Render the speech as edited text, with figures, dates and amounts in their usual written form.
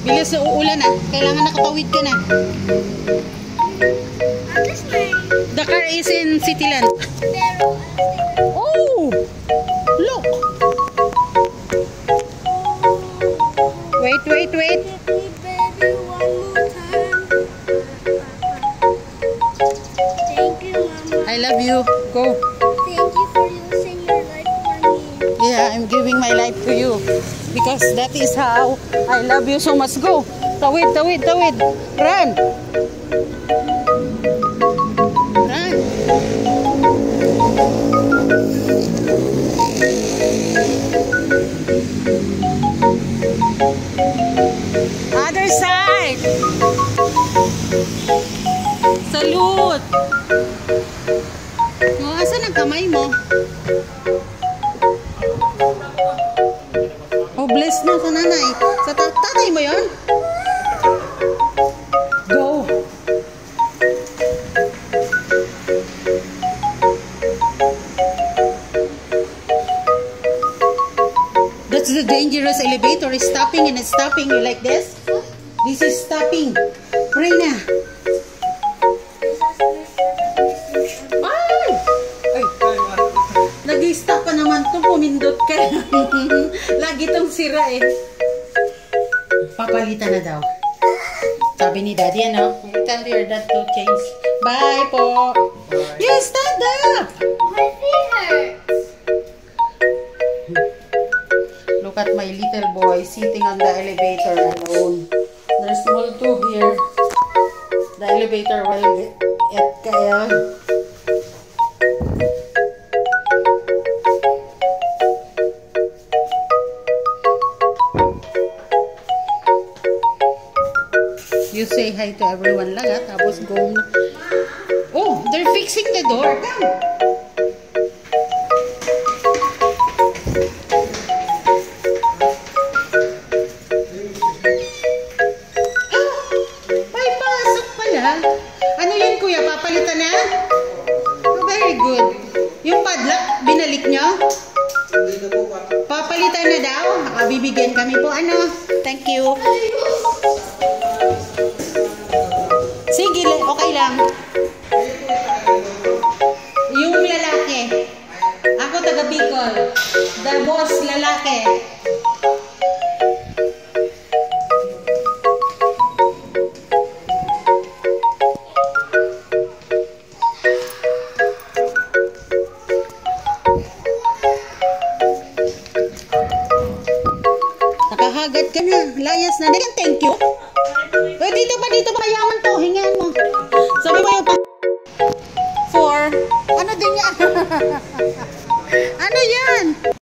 Bilis na uulan na. Kailangan nakatawid ka na. The car is in Cityland. Oh! Look! Wait, wait, wait. Thank you, Mama. I love you. Go. Thank you for using your life for me. Yeah, I'm giving my life to you. Because that is how I love you so much. Go. Tawid, tawid, tawid. Run. Run. Other side. Salute. Oh, asan ang kamay mo? Oh, bless na sa nanay. Sa tatay mo yon? Go. That's the dangerous elevator. It's stopping and it's stopping. You like this? This is stopping. Pray na. Ay! Ay! Nag-stop pa naman to. Pumindot ka. Lagi tong sira eh. Papalitan na daw. Sabi ni Daddy, ano? Tell your dad to change. Bye po. Yes, stand up. My feet hurts. Look at my little boy sitting on the elevator alone. There's small tube here. The elevator will get kaya. You say hi to everyone lang ha, tapos go na. Oh, they're fixing the door. Come. May pasok pala. Ano yan kuya? Papalitan na? Oh, very good. Yung padlock, binalik nyo? Papalitan na daw? Bibigyan kami po. Ano? Thank you. Sige, okay lang. Yung lalaki. Ako taga Bicol. The boss lalaki. Nakahagad ka na. Layas na. Thank you. Dito ba? Dito ba? Yaman to. Hingaan mo. Sabi mo yung for ano din yan? Ano yan?